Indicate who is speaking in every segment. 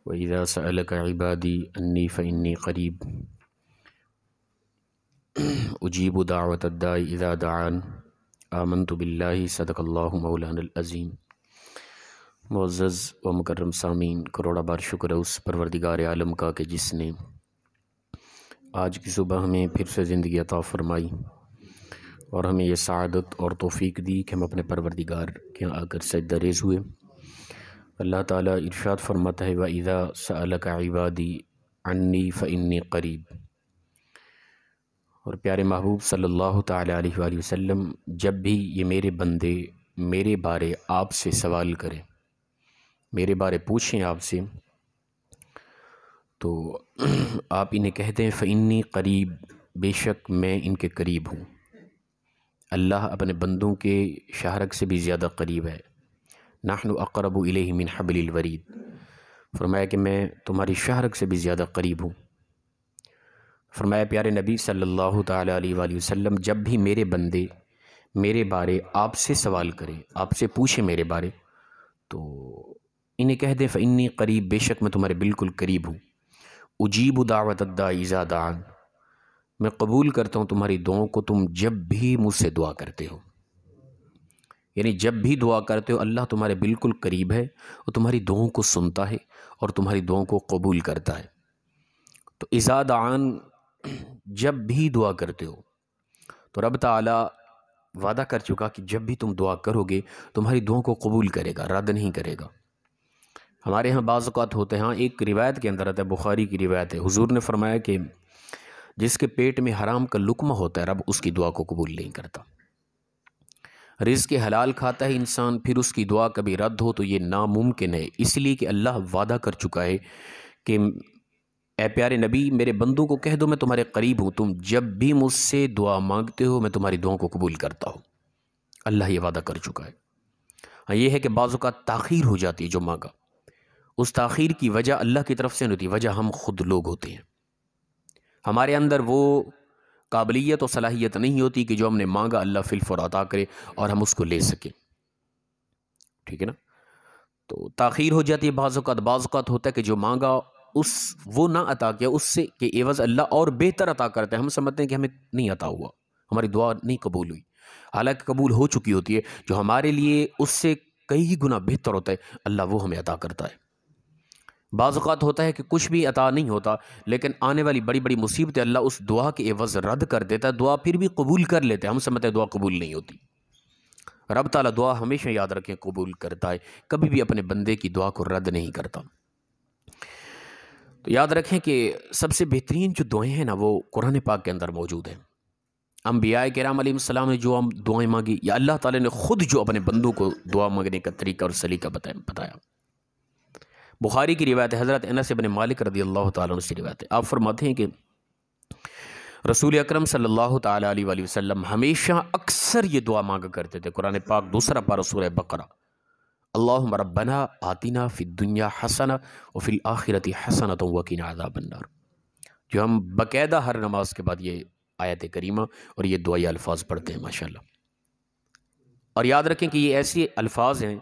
Speaker 1: وَإِذَا سَأَلَكَ عِبَادِي أَنِّي فَإِنِّي قَرِيبٌ أُجِيبُ دَعْوَةَ الدَّاعِ إِذَا دَعَانِ آمَنْتُ بِاللَّهِ صدق اللہ مولانا العظیم۔ معزز و مکرم سامعین، کروڑا بار شکر ہے اس پروردگار عالم کا کہ جس نے آج کی صبح ہمیں پھر سے زندگی عطا فرمائی اور ہمیں یہ سعادت اور توفیق دی کہ ہم اپنے پروردگار کے آ کر سجدہ ریز ہوئے۔ اللہ تعالیٰ ارشاد فرماتا ہے وَإِذَا سَأَلَكَ عِبَادِي عَنِّي فَإِنِّي قَرِيبٌ، اور پیارے محبوب صلی اللہ تعالیٰ علیہ وآلہ وسلم جب بھی یہ میرے بندے میرے بارے آپ سے سوال کریں، میرے بارے پوچھیں آپ سے، تو آپ انہیں کہتے ہیں فَإِنِّي قریب، بے شک میں ان کے قریب ہوں۔ اللہ اپنے بندوں کے شہرک سے بھی زیادہ قریب ہے۔ نحن اقرب الیہ من حبل الورید، فرمایا کہ میں تمہاری شہرک سے بھی زیادہ قریب ہوں۔ فرمایا پیارے نبی صلی اللہ تعالیٰ علیہ وآلہ وسلم جب بھی میرے بندے میرے بارے آپ سے سوال کریں، آپ سے پوچھیں میرے بارے، تو انہیں کہہ دیں فإنی قریب، بے شک میں تمہارے بالکل قریب ہوں۔ اجیب دعوت الداعی اذا دعان، میں قبول کرتا ہوں تمہاری دعاؤں کو تم جب بھی مجھ سے دعا کرتے ہو۔ یعنی جب بھی دعا کرتے ہو اللہ تمہارے بالکل قریب ہے اور تمہاری دعاؤں کو سنتا ہے اور تمہاری دعاؤں کو قبول کرتا ہے۔ تو اذا دعان، جب بھی دعا کرتے ہو، تو رب تعالیٰ وعدہ کر چکا کہ جب بھی تم دعا کرو گے تمہاری دعاؤں کو قبول کرے گا، رد نہیں کرے گا۔ ہمارے ہاں بعض اوقات ہوتے ہیں، ایک روایت کے اندر آتا ہے، بخاری کی روایت ہے، حضور نے فرمایا کہ جس کے پیٹ میں حرام کا لقمہ ہوتا ہے رب اس کی دعا کو قبول نہیں کرتا۔ رزق حلال کھاتا ہے انسان، پھر اس کی دعا کبھی رد ہو تو یہ ناممکن ہے، اس لیے کہ اللہ وعدہ کر چکا ہے کہ اے پیارے نبی میرے بندوں کو کہہ دو میں تمہارے قریب ہوں، تم جب بھی مجھ سے دعا مانگتے ہو میں تمہاری دعاؤں کو قبول کرتا ہوں۔ اللہ یہ وعدہ کر چکا ہے۔ ہاں یہ ہے کہ بعض اوقات تاخیر ہو جاتی ہے، جو مانگا اس تاخیر کی وجہ اللہ کی طرف سے نہیں ہوتی، وجہ ہم خود لوگ ہوتے ہیں۔ ہمارے اندر وہ قابلیت و صلاحیت نہیں ہوتی کہ جو ہم نے مانگا اللہ فی الفور عطا کرے اور ہم اس کو لے سکیں، ٹھیک ہے نا؟ تو تاخیر ہو جاتی ہے بعض اوقات ہوتا ہے کہ جو مانگا وہ نہ عطا کیا، اس سے کہ عوض اللہ اور بہتر عطا کرتا ہے، ہم سمجھتے ہیں کہ ہمیں نہیں عطا ہوا، ہماری دعا نہیں قبول ہوئی، حالانکہ قبول ہو چکی ہوتی ہے۔ جو ہمارے لیے اس سے کئی گنا بہتر ہوتا ہے اللہ وہ ہمیں عطا کرتا ہے۔ بعض اوقات ہوتا ہے کہ کچھ بھی عطا نہیں ہوتا، لیکن آنے والی بڑی بڑی مصیبتیں اللہ اس دعا کے عوض رد کر دیتا ہے، دعا پھر بھی قبول کر لیتے ہیں، ہم سمجھتے ہیں دعا قبول نہیں ہوتی۔ رب تعالیٰ دعا ہمیشہ یاد رکھیں قبول کرتا ہے، کبھی بھی اپنے بندے کی دعا کو رد نہیں کرتا۔ تو یاد رکھیں کہ سب سے بہترین جو دعائیں ہیں نا وہ قرآن پاک کے اندر موجود ہیں۔ انبیاء کرام علیہ السلام نے جو ہم دعائیں مانگی، یا اللہ تعالیٰ نے خود جو اپنے بندوں کو دعا مانگنے کا طریقہ اور سلیقہ بتایا۔ بخاری کی روایت ہے، حضرت انس بن مالک رضی اللہ تعالیٰ عنہ سے روایت ہے، آپ فرماتے ہیں کہ رسول اکرم صلی اللہ تعالیٰ علیہ وآلہ وسلم ہمیشہ اکثر یہ دعا مانگا کرتے تھے۔ قرآن پاک دوسرا پارہ سورہ بقرہ، اللہم ربنا آتنا فی الدنیا حسنہ وفی الآخرۃ حسنۃ وقنا عذاب النار، جو ہم باقاعدہ ہر نماز کے بعد یہ آیت کریمہ اور یہ دعائی الفاظ پڑھتے ہیں ماشاءاللہ۔ اور یاد رکھیں کہ یہ ایسی الفاظ ہیں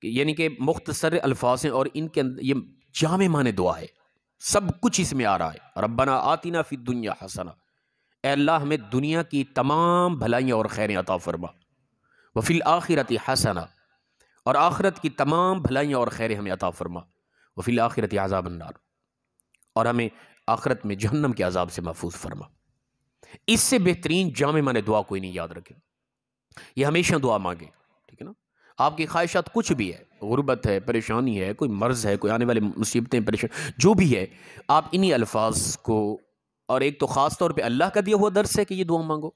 Speaker 1: یعنی کہ مختصر الفاظ ہیں اور ان کے اندر یہ جامع معنی دعا ہے، سب کچھ اس میں آ رہا ہے۔ ربنا آتنا فی الدنیا حسنہ، اے اللہ ہمیں دنیا کی تمام بھلائیاں اور خیریں عطا فرما، وفی الآخرۃ حسنہ، اور آخرت کی تمام بھلائیاں اور خیریں ہمیں عطا فرما، وفی الآخرۃ عذاب النار، اور ہمیں آخرت میں جہنم کے عذاب سے محفوظ فرما۔ اس سے بہترین جامع معنی دعا کوئی نہیں، یاد رکھیں یہ ہمیشہ دعا مانگے، ٹھیک ہے نا؟ آپ کی خواہشات کچھ بھی ہے، غربت ہے، پریشانی ہے، کوئی مرض ہے، کوئی آنے والی مصیبتیں، پریشان جو بھی ہے، آپ انہی الفاظ کو، اور ایک تو خاص طور پہ اللہ کا دیا ہوا درس ہے کہ یہ دعا مانگو،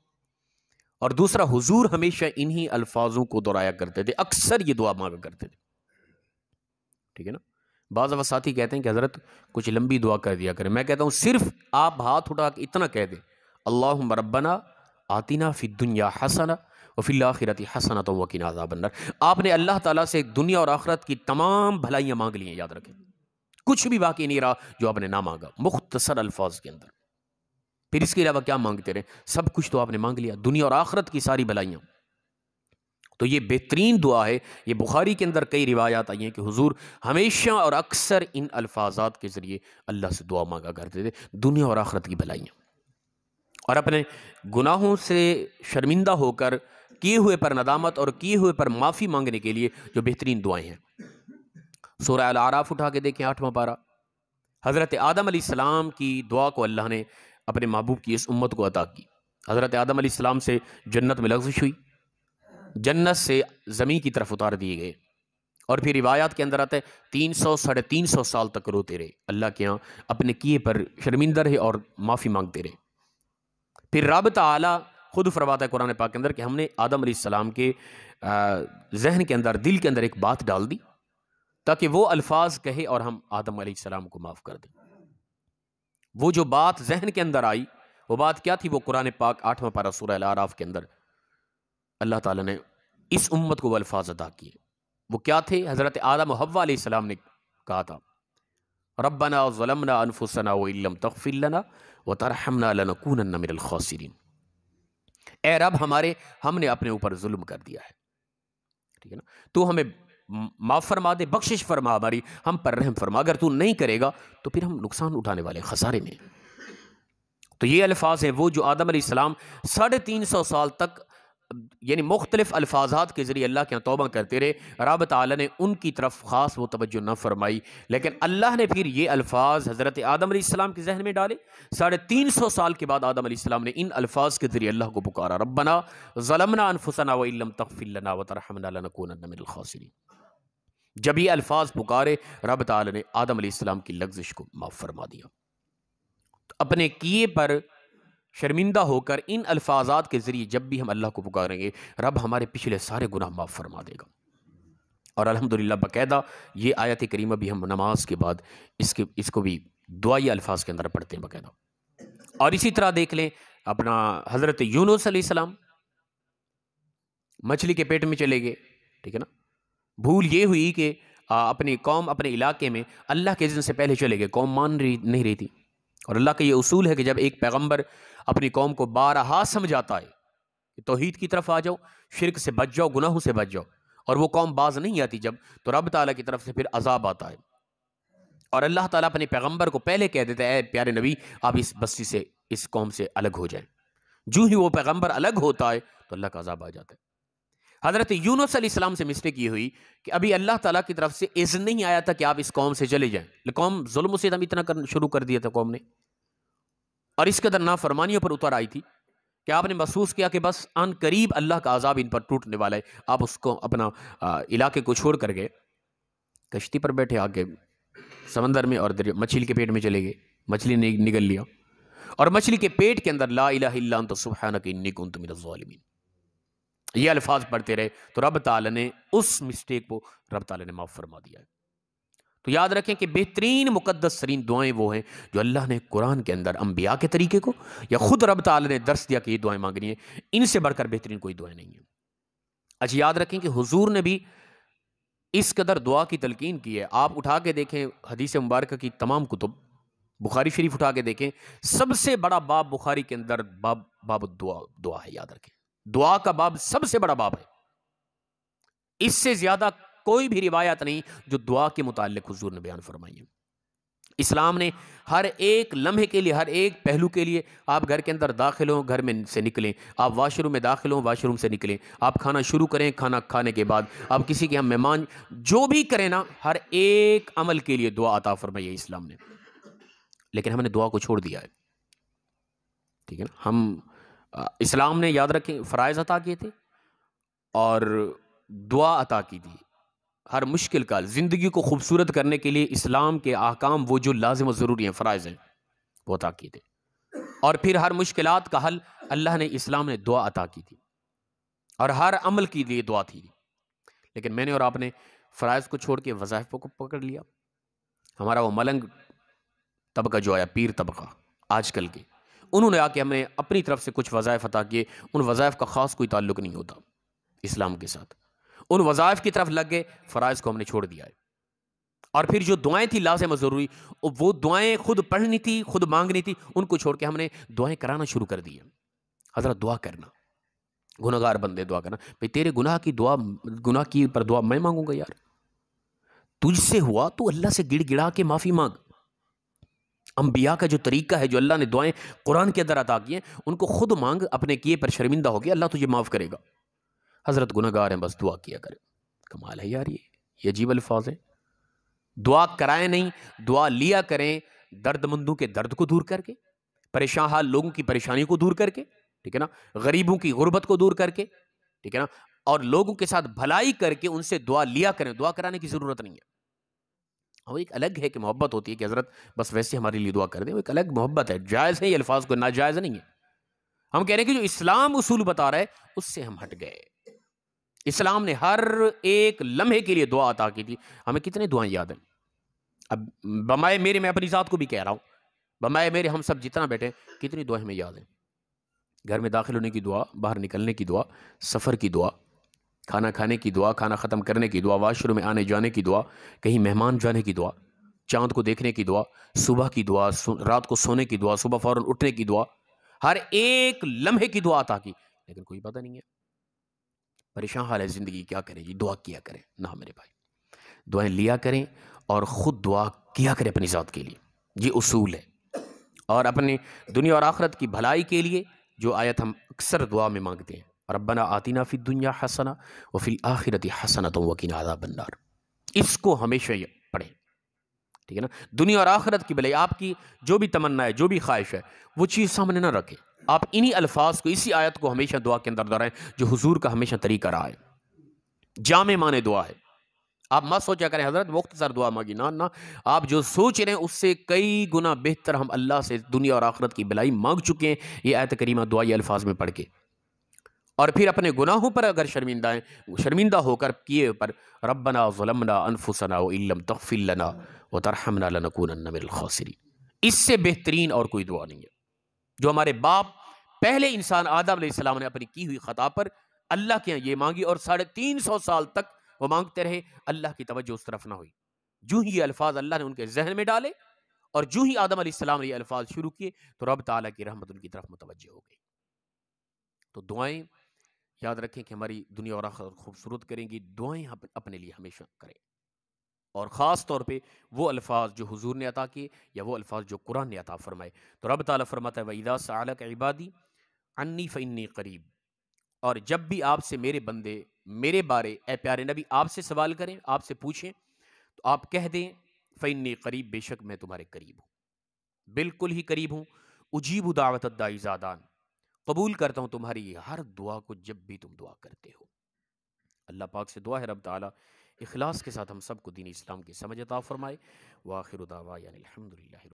Speaker 1: اور دوسرا حضور ہمیشہ انہی الفاظوں کو دہرایا کرتے تھے، اکثر یہ دعا مانگا کرتے تھے، ٹھیک ہے نا؟ بعض ساتھی کہتے ہیں کہ حضرت کچھ لمبی دعا کر دیا کریں، میں کہتا ہوں صرف آپ ہاتھ اٹھا کے اتنا کہہ دیں اللہم ربنا آتنا فی الدنیا حسنہ وفی الآخرۃ حسنۃ وقنا عذاب النار۔ آپ نے اللہ تعالیٰ سے دنیا اور آخرت کی تمام بھلائیاں مانگ لی ہیں، یاد رکھیں کچھ بھی باقی نہیں رہا جو آپ نے نہ مانگا، مختصر الفاظ کے اندر۔ پھر اس کے علاوہ کیا مانگتے رہے؟ سب کچھ تو آپ نے مانگ لیا، دنیا اور آخرت کی ساری بھلائیاں۔ تو یہ بہترین دعا ہے. یہ بخاری کے اندر کئی روایات آئی ہیں کہ حضور ہمیشہ اور اکثر ان الفاظات کے ذریعے اللہ سے دعا مانگا کرتے تھے، دنیا اور آخرت کی بھلائیاں، اور اپنے گناہوں سے شرمندہ ہو کر کیے ہوئے پر ندامت اور کیے ہوئے پر معافی مانگنے کے لیے جو بہترین دعائیں ہیں. سورہ الاعراف اٹھا کے دیکھیں 8واں پارہ. حضرت آدم علیہ السلام کی دعا کو اللہ نے اپنے محبوب کی اس امت کو عطا کی. حضرت آدم علیہ السلام سے جنت میں لغزش ہوئی، جنت سے زمین کی طرف اتار دیے گئے، اور پھر روایات کے اندر آتا ہے 300 ساڑھے 300 سال تک روتے رہے، اللہ کے ہاں اپنے کیے پر شرمندہ رہے اور معافی مانگتے رہے. پھر رب تعالیٰ خود فرماتا ہے قرآن پاک کے اندر کہ ہم نے آدم علیہ السلام کے ذہن کے اندر، دل کے اندر ایک بات ڈال دی تاکہ وہ الفاظ کہے اور ہم آدم علیہ السلام کو معاف کر دیں. وہ جو بات ذہن کے اندر آئی، وہ بات کیا تھی؟ وہ قرآن پاک 8واں پارہ سورہ الاعراف کے اندر اللہ تعالیٰ نے اس امت کو وہ الفاظ ادا کیے. وہ کیا تھے؟ حضرت آدم و حوا علیہ السلام نے کہا تھا ربنا ظلمنا انفسنا وان لم تغفر لنا وترحمنا لنکونن من الخاسرین. اے رب ہمارے، ہم نے اپنے اوپر ظلم کر دیا ہے، ٹھیک ہے نا، تو ہمیں معاف فرما دے، بخشش فرما، ہماری ہم پر رحم فرما. اگر تو نہیں کرے گا تو پھر ہم نقصان اٹھانے والے خسارے میں. تو یہ الفاظ ہیں وہ جو آدم علیہ السلام 350 سال تک یعنی مختلف الفاظات کے ذریعے اللہ کے یہاں توبہ کرتے رہے. رب تعالیٰ نے ان کی طرف خاص وہ توجہ نہ فرمائی، لیکن اللہ نے پھر یہ الفاظ حضرت آدم علیہ السلام کے ذہن میں ڈالے. 350 سال کے بعد آدم علیہ السلام نے ان الفاظ کے ذریعے اللہ کو پکارا ربنا ظلمنا انفسنا وان لم تغفر لنا وترحمنا لنکونن من الخاسرین. جب یہ الفاظ پکارے، رب تعالیٰ نے آدم علیہ السلام کی لغزش کو معاف فرما دیا. اپنے کیے پر شرمندہ ہو کر ان الفاظات کے ذریعے جب بھی ہم اللہ کو پکاریں گے، رب ہمارے پچھلے سارے گناہ معاف فرما دے گا. اور الحمدللہ باقاعدہ یہ آیت کریمہ بھی ہم نماز کے بعد اس کو بھی دعائی الفاظ کے اندر پڑھتے ہیں باقاعدہ. اور اسی طرح دیکھ لیں اپنا حضرت یونس علیہ السلام مچھلی کے پیٹ میں چلے گئے، ٹھیک ہے نا. بھول یہ ہوئی کہ اپنی قوم اپنے علاقے میں اللہ کے اذن سے پہلے چلے گئے، قوم مان نہیں رہی تھی. اور اللہ کا یہ اصول ہے کہ جب ایک پیغمبر اپنی قوم کو بارہا سمجھاتا ہے کہ توحید کی طرف آ جاؤ، شرک سے بچ جاؤ، گناہوں سے بچ جاؤ، اور وہ قوم باز نہیں آتی جب، تو رب تعالیٰ کی طرف سے پھر عذاب آتا ہے. اور اللہ تعالیٰ اپنے پیغمبر کو پہلے کہہ دیتا ہے اے پیارے نبی آپ اس بستی سے، اس قوم سے الگ ہو جائیں. جو ہی وہ پیغمبر الگ ہوتا ہے تو اللہ کا عذاب آ جاتا ہے. حضرت یونس علیہ السلام سے مسٹیک یہ ہوئی کہ ابھی اللہ تعالیٰ کی طرف سے اذن نہیں آیا تھا کہ آپ اس قوم سے چلے جائیں. قوم ظلم و ستم اتنا شروع کر دیا تھا قوم نے، اور اس قدر نافرمانیوں پر اتر آئی تھی کہ آپ نے محسوس کیا کہ بس ان قریب اللہ کا عذاب ان پر ٹوٹنے والا ہے. آپ اس کو اپنا علاقے کو چھوڑ کر گئے، کشتی پر بیٹھے آگے سمندر میں، اور مچھلی کے پیٹ میں چلے گئے. مچھلی نے نگل لیا، اور مچھلی کے پیٹ کے اندر لا الہ الا انت سبحانک انی کنت من الظالمین یہ الفاظ پڑھتے رہے. تو رب تعالیٰ نے اس مسٹیک کو رب تعالیٰ نے معاف فرما دیا ہے. تو یاد رکھیں کہ بہترین مقدس ترین دعائیں وہ ہیں جو اللہ نے قرآن کے اندر انبیاء کے طریقے کو یا خود رب تعالیٰ نے درس دیا کہ یہ دعائیں مانگنی ہیں. ان سے بڑھ کر بہترین کوئی دعائیں نہیں ہیں. اچھا یاد رکھیں کہ حضور نے بھی اس قدر دعا کی تلقین کی ہے. آپ اٹھا کے دیکھیں حدیث مبارکہ کی تمام کتب، بخاری شریف اٹھا کے دیکھیں، سب سے بڑا باب بخاری کے اندر باب دعا ہے. یاد رکھیں دعا کا باب سب سے بڑا باب ہے. اس سے زیادہ کوئی بھی روایت نہیں جو دعا کے متعلق حضور نے بیان فرمائی ہے. اسلام نے ہر ایک لمحے کے لیے، ہر ایک پہلو کے لیے، آپ گھر کے اندر داخل ہوں، گھر میں سے نکلیں، آپ واش روم میں داخل ہوں، واش روم سے نکلیں، آپ کھانا شروع کریں، کھانا کھانے کے بعد آپ کسی کے ہم مہمان جو بھی کریں نا، ہر ایک عمل کے لیے دعا عطا فرمائی ہے اسلام نے. لیکن ہم نے دعا کو چھوڑ دیا ہے، ٹھیک ہے نا. ہم اسلام نے یاد رکھیں فرائض عطا کیے تھے اور دعا عطا کی تھی. ہر مشکل کا زندگی کو خوبصورت کرنے کے لیے اسلام کے احکام وہ جو لازم و ضروری ہیں، فرائض ہیں، وہ عطا کیے تھے. اور پھر ہر مشکلات کا حل اللہ نے، اسلام نے دعا عطا کی تھی، اور ہر عمل کے لیے دعا تھی. لیکن میں نے اور آپ نے فرائض کو چھوڑ کے وظائف کو پکڑ لیا. ہمارا وہ ملنگ طبقہ جو آیا، پیر طبقہ آج کل کے، انہوں نے آ کے ہمیں اپنی طرف سے کچھ وظائف عطا کیے. ان وظائف کا خاص کوئی تعلق نہیں ہوتا اسلام کے ساتھ. ان وظائف کی طرف لگ گئے، فرائض کو ہم نے چھوڑ دیا ہے. اور پھر جو دعائیں تھی لازم و ضروری، وہ دعائیں خود پڑھنی تھی، خود مانگنی تھی، ان کو چھوڑ کے ہم نے دعائیں کرانا شروع کر دی ہیں. حضرت دعا کرنا، گناہگار بندے دعا کرنا، بھئی تیرے گناہ کی دعا، گناہ کی پر دعا میں مانگوں گا یار؟ تجھ سے ہوا تو اللہ سے گڑ گڑا کے معافی مانگ۔ انبیاء کا جو طریقہ ہے، جو اللہ نے دعائیں قرآن کے اندر عطا کی ہیں، ان کو خود مانگ، اپنے کیے پر شرمندہ ہو گیا، اللہ تجھے معاف کرے گا۔ حضرت گناہگار ہیں، بس دعا کیا کریں۔ کمال ہے یار، یہ عجیب الفاظ ہیں۔ دعا کرائیں نہیں، دعا لیا کریں، درد مندوں کے درد کو دور کر کے، پریشان حال لوگوں کی پریشانی کو دور کر کے، ٹھیک ہے نا، غریبوں کی غربت کو دور کر کے، ٹھیک ہے نا، اور لوگوں کے ساتھ بھلائی کر کے ان سے دعا لیا کریں۔ دعا کرانے کی ضرورت نہیں ہے۔ وہ ایک الگ ہے کہ محبت ہوتی ہے کہ حضرت بس ویسے ہمارے لیے دعا کر دیں، وہ ایک الگ محبت ہے، جائز ہے یہ الفاظ، کو ناجائز نہیں ہے۔ ہم کہہ رہے ہیں کہ جو اسلام اصول بتا رہا ہے اس سے ہم ہٹ گئے۔ اسلام نے ہر ایک لمحے کے لیے دعا عطا کی تھی۔ ہمیں کتنے دعائیں یاد ہیں؟ اب بمائے میرے، میں اپنی ذات کو بھی کہہ رہا ہوں، بمائے میرے ہم سب جتنا بیٹھے، کتنی دعائیں ہمیں یاد ہیں؟ گھر میں داخل ہونے کی دعا، باہر نکلنے کی دعا، سفر کی دعا، کھانا کھانے کی دعا، کھانا ختم کرنے کی دعا، واش روم میں آنے جانے کی دعا، کہیں مہمان جانے کی دعا، چاند کو دیکھنے کی دعا، صبح کی دعا، رات کو سونے کی دعا، صبح فوراً اٹھنے کی دعا، ہر ایک لمحے کی دعا عطا کی، لیکن کوئی پتہ نہیں ہے۔ پریشان حال ہے زندگی، کیا کریں جی؟ دعا کیا کریں نہ میرے بھائی، دعائیں لیا کریں اور خود دعا کیا کریں اپنی ذات کے لیے، یہ اصول ہے۔ اور اپنے دنیا اور آخرت کی بھلائی کے لیے جو آیت ہم اکثر دعا میں مانگتے ہیں، ربنا آتنا فی الدنیا حسنہ وفی الآخرۃ حسنۃ وقنا عذاب النار، اس کو ہمیشہ پڑھیں، ٹھیک ہے نا۔ دنیا اور آخرت کی بھلائی، آپ کی جو بھی تمنا ہے، جو بھی خواہش ہے، وہ چیز سامنے نہ رکھیں، آپ انہی الفاظ کو، اسی آیت کو ہمیشہ دعا کے اندر دہرائیں، جو حضور کا ہمیشہ طریقہ رہا ہے، جامع معنی دعا ہے۔ آپ مت سوچا کریں حضرت مختصر دعا مانگی، نہ نہ، آپ جو سوچ رہے ہیں اس سے کئی گنا بہتر ہم اللہ سے دنیا اور آخرت کی بھلائی مانگ چکے ہیں، یہ آیت کریمہ دعائی الفاظ میں پڑھ کے۔ اور پھر اپنے گناہوں پر اگر شرمندہ ہیں، شرمندہ ہو کر کیے پر، ربنا ظلمنا انفسنا وان لم تغفر لنا وترحمنا لنکونن من الخاسرین، اس سے بہترین اور کوئی دعا نہیں ہے۔ جو ہمارے باپ پہلے انسان آدم علیہ السلام نے اپنی کی ہوئی خطا پر اللہ کے یہاں یہ مانگی، اور 350 سال تک وہ مانگتے رہے، اللہ کی توجہ اس طرف نہ ہوئی۔ جو ہی یہ الفاظ اللہ نے ان کے ذہن میں ڈالے، اور جو ہی آدم علیہ السلام نے یہ الفاظ شروع کیے، تو رب تعالیٰ کی رحمت ان کی طرف متوجہ ہو گئی۔ تو دعائیں یاد رکھیں کہ ہماری دنیا اور آخرت خوبصورت کریں گی، دعائیں اپنے لیے ہمیشہ کریں، اور خاص طور پہ وہ الفاظ جو حضور نے عطا کیے، یا وہ الفاظ جو قرآن نے عطا فرمائے۔ تو رب تعالیٰ فرماتا ہے وَإِذَا سَأَلَكَ عِبَادِي عَنِّي فَإِنِّي قَرِيب، اور جب بھی آپ سے میرے بندے میرے بارے، اے پیارے نبی، آپ سے سوال کریں، آپ سے پوچھیں، تو آپ کہہ دیں فَإِنِّي قَرِيب، بے شک میں تمہارے قریب ہوں، بالکل ہی قریب ہوں، اجیب دعوت الداعی اذا دعان، قبول کرتا ہوں تمہاری ہر دعا کو جب بھی تم دعا کرتے ہو۔ اللہ پاک سے دعا ہے رب تعالیٰ اخلاص کے ساتھ ہم سب کو دین اسلام کی سمجھ عطا فرمائے۔ وآخر دعوانا الحمدللہ۔